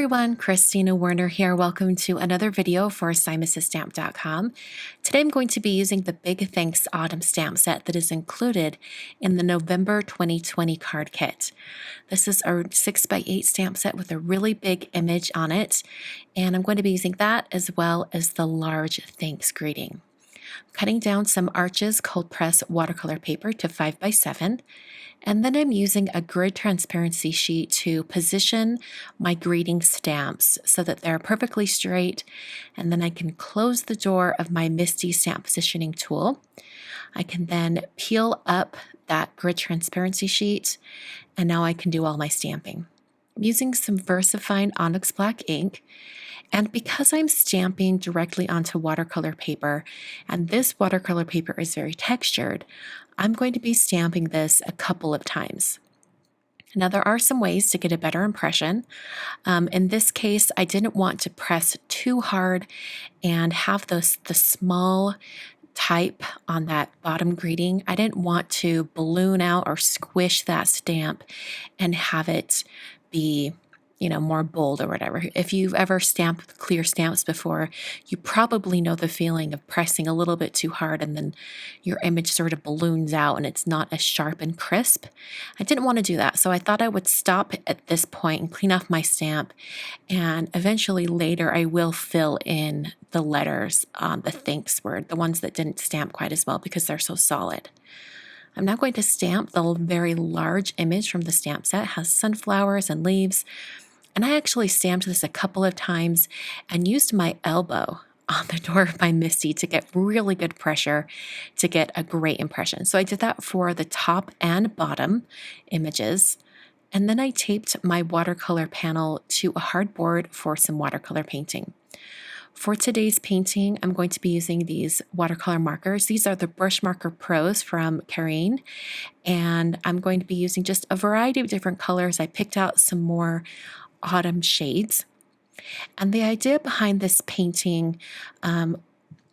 everyone, Kristina Werner here. Welcome to another video for SimonsStamp.com. Today I'm going to be using the Big Thanks Autumn stamp set that is included in the November 2020 card kit. This is a 6x8 stamp set with a really big image on it, and I'm going to be using that as well as the large thanks greeting. Cutting down some Arches cold press watercolor paper to 5x7, and then I'm using a grid transparency sheet to position my greeting stamps so that they're perfectly straight, and then I can close the door of my MISTI stamp positioning tool. I can then peel up that grid transparency sheet, and now I can do all my stamping. I'm using some VersaFine ONYX black ink. And because I'm stamping directly onto watercolor paper, and this watercolor paper is very textured, I'm going to be stamping this a couple of times. Now, there are some ways to get a better impression. In this case, I didn't want to press too hard and have the small type on that bottom greeting. I didn't want to balloon out or squish that stamp and have it be more bold or whatever. If you've ever stamped clear stamps before, you probably know the feeling of pressing a little bit too hard and then your image sort of balloons out and it's not as sharp and crisp. I didn't want to do that, so I thought I would stop at this point and clean off my stamp, and eventually later I will fill in the letters on the thanks word, the ones that didn't stamp quite as well because they're so solid. I'm now going to stamp the very large image from the stamp set. It has sunflowers and leaves. And I actually stamped this a couple of times and used my elbow on the door of my MISTI to get really good pressure to get a great impression. So I did that for the top and bottom images. And then I taped my watercolor panel to a hardboard for some watercolor painting. For today's painting, I'm going to be using these watercolor markers. These are the BRUSHMARKER Pros from Karin, and I'm going to be using just a variety of different colors. I picked out some more autumn shades. And the idea behind this painting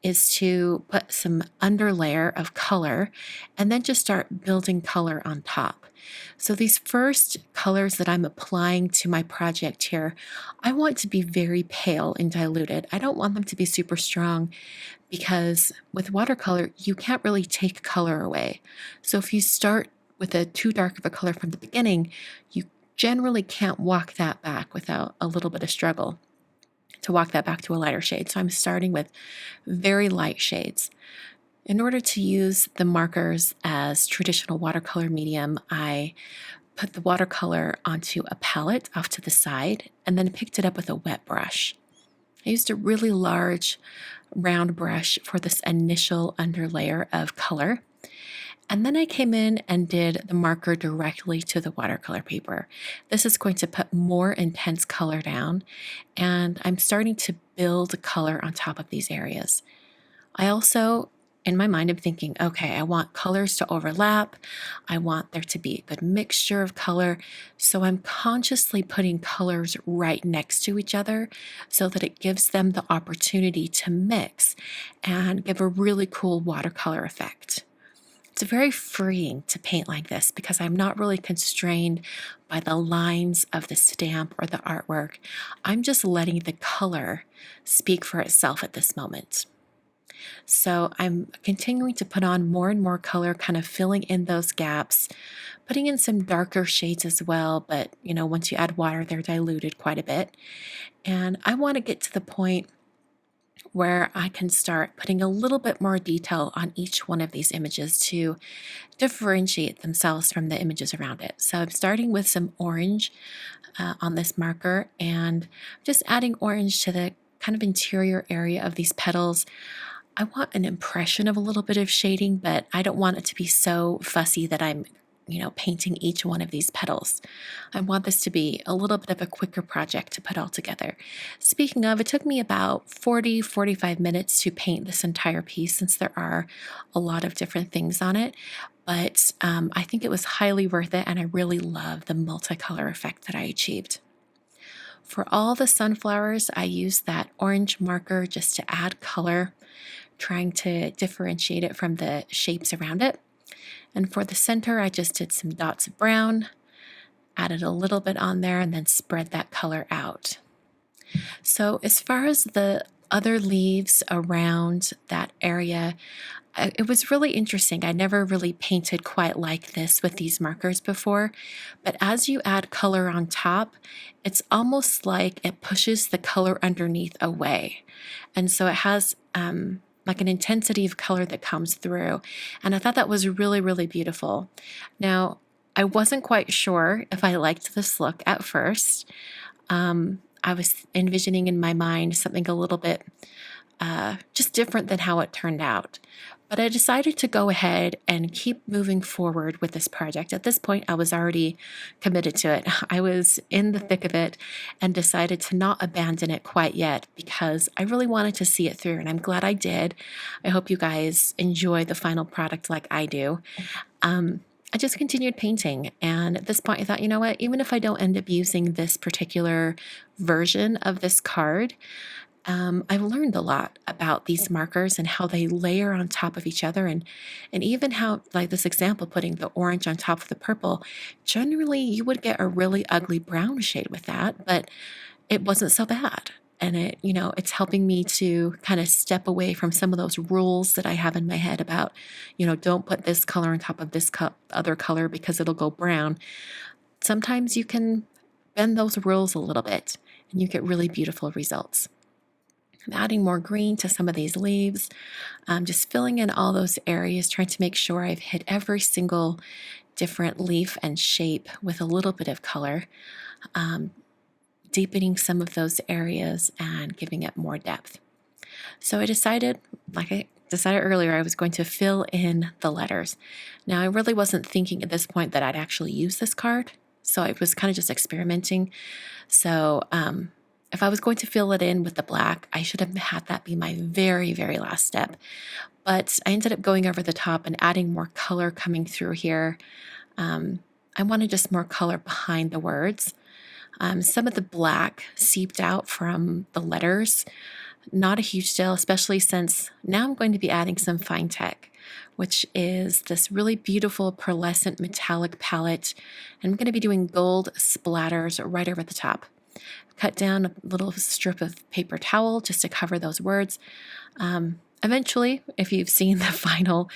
is to put some underlayer of color and then just start building color on top. So these first colors that I'm applying to my project here, I want to be very pale and diluted. I don't want them to be super strong because with watercolor, you can't really take color away. So if you start with a too dark of a color from the beginning, you generally can't walk that back without a little bit of struggle to walk that back to a lighter shade. So I'm starting with very light shades. In order to use the markers as traditional watercolor medium, I put the watercolor onto a palette off to the side and then picked it up with a wet brush. I used a really large round brush for this initial underlayer of color. And then I came in and did the marker directly to the watercolor paper. This is going to put more intense color down, and I'm starting to build color on top of these areas. I also, in my mind, I'm thinking, okay, I want colors to overlap. I want there to be a good mixture of color. So I'm consciously putting colors right next to each other so that it gives them the opportunity to mix and give a really cool watercolor effect. It's very freeing to paint like this because I'm not really constrained by the lines of the stamp or the artwork. I'm just letting the color speak for itself at this moment. So I'm continuing to put on more and more color, kind of filling in those gaps, putting in some darker shades as well, but once you add water, they're diluted quite a bit. And I want to get to the point where I can start putting a little bit more detail on each one of these images to differentiate themselves from the images around it. So I'm starting with some orange on this marker and just adding orange to the kind of interior area of these petals. I want an impression of a little bit of shading, but I don't want it to be so fussy that I'm painting each one of these petals. I want this to be a little bit of a quicker project to put all together. Speaking of, it took me about 45 minutes to paint this entire piece since there are a lot of different things on it, but I think it was highly worth it, and I really love the multicolor effect that I achieved. For all the sunflowers, I used that orange marker just to add color, trying to differentiate it from the shapes around it. And for the center, I just did some dots of brown, added a little bit on there, and then spread that color out. So as far as the other leaves around that area, it was really interesting. I never really painted quite like this with these markers before, but as you add color on top, it's almost like it pushes the color underneath away. And so it has like an intensity of color that comes through. And I thought that was really, really beautiful. Now, I wasn't quite sure if I liked this look at first. I was envisioning in my mind something a little bit just different than how it turned out. But I decided to go ahead and keep moving forward with this project. At this point, I was already committed to it. I was in the thick of it and decided to not abandon it quite yet because I really wanted to see it through, and I'm glad I did. I hope you guys enjoy the final product like I do. I just continued painting, and at this point I thought, you know what, even if I don't end up using this particular version of this card, I've learned a lot about these markers and how they layer on top of each other, and even how, like this example, putting the orange on top of the purple, generally you would get a really ugly brown shade with that, but it wasn't so bad. And it's helping me to kind of step away from some of those rules that I have in my head about, don't put this color on top of this other color because it'll go brown. Sometimes you can bend those rules a little bit and you get really beautiful results. I'm adding more green to some of these leaves, just filling in all those areas, trying to make sure I've hit every single different leaf and shape with a little bit of color. Deepening some of those areas and giving it more depth. So I decided, like I decided earlier, I was going to fill in the letters. Now, I really wasn't thinking at this point that I'd actually use this card, so I was kind of just experimenting. So if I was going to fill it in with the black, I should have had that be my very, very last step. But I ended up going over the top and adding more color coming through here. I wanted just more color behind the words. Some of the black seeped out from the letters. Not a huge deal, especially since now I'm going to be adding some Fine Tech, which is this really beautiful pearlescent metallic palette. And I'm going to be doing gold splatters right over the top. Cut down a little strip of paper towel just to cover those words. Eventually, if you've seen the final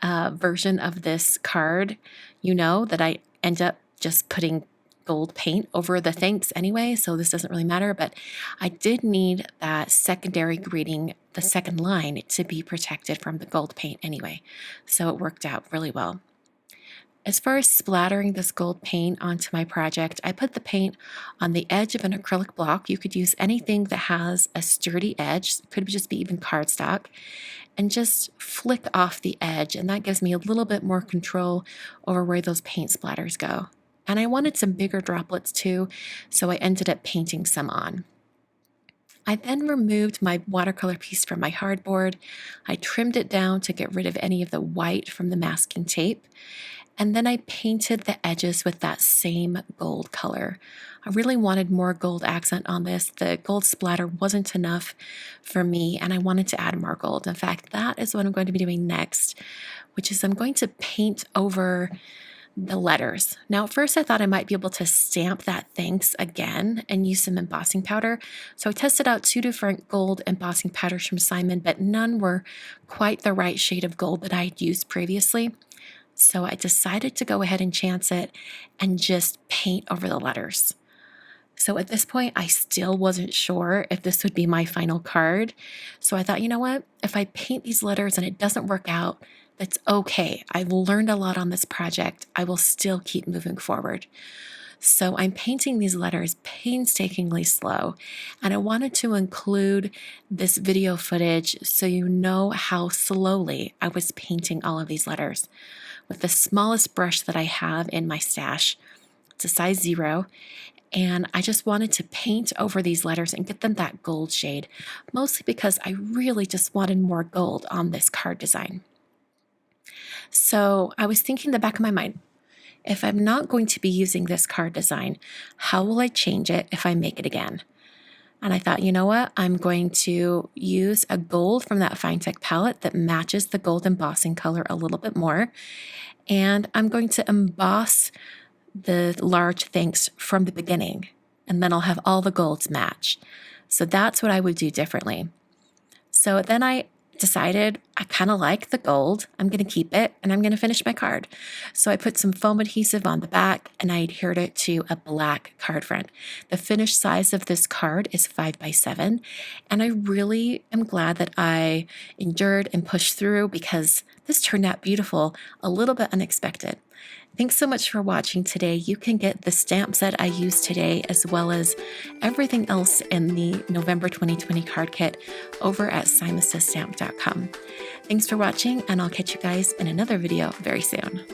version of this card, you know that I end up just putting gold paint over the thanks anyway, so this doesn't really matter, but I did need that secondary greeting, the second line, to be protected from the gold paint anyway, so it worked out really well. As far as splattering this gold paint onto my project, I put the paint on the edge of an acrylic block. You could use anything that has a sturdy edge, it could just be even cardstock, and just flick off the edge, and that gives me a little bit more control over where those paint splatters go. And I wanted some bigger droplets too, so I ended up painting some on. I then removed my watercolor piece from my hardboard. I trimmed it down to get rid of any of the white from the masking tape. And then I painted the edges with that same gold color. I really wanted more gold accent on this. The gold splatter wasn't enough for me, and I wanted to add more gold. In fact, that is what I'm going to be doing next, which is I'm going to paint over the letters. Now, at first I thought I might be able to stamp that thanks again and use some embossing powder. So I tested out 2 different gold embossing powders from Simon, but none were quite the right shade of gold that I had used previously. So I decided to go ahead and chance it and just paint over the letters. So at this point, I still wasn't sure if this would be my final card. So I thought, you know what? If I paint these letters and it doesn't work out, that's okay. I've learned a lot on this project. I will still keep moving forward. So I'm painting these letters painstakingly slow, and I wanted to include this video footage so you know how slowly I was painting all of these letters with the smallest brush that I have in my stash. It's a size 0, and I just wanted to paint over these letters and get them that gold shade, mostly because I really just wanted more gold on this card design. So I was thinking in the back of my mind, if I'm not going to be using this card design, how will I change it if I make it again? And I thought, you know what? I'm going to use a gold from that Fine Tech palette that matches the gold embossing color a little bit more. And I'm going to emboss the large thanks from the beginning. And then I'll have all the golds match. So that's what I would do differently. So then I decided I kind of like the gold. I'm going to keep it and I'm going to finish my card. So I put some foam adhesive on the back and I adhered it to a black card front. The finished size of this card is 5x7, and I really am glad that I endured and pushed through because this turned out beautiful, a little bit unexpected. Thanks so much for watching today. You can get the stamp set I used today as well as everything else in the November 2020 card kit over at simasisstamp.com. Thanks for watching, and I'll catch you guys in another video very soon.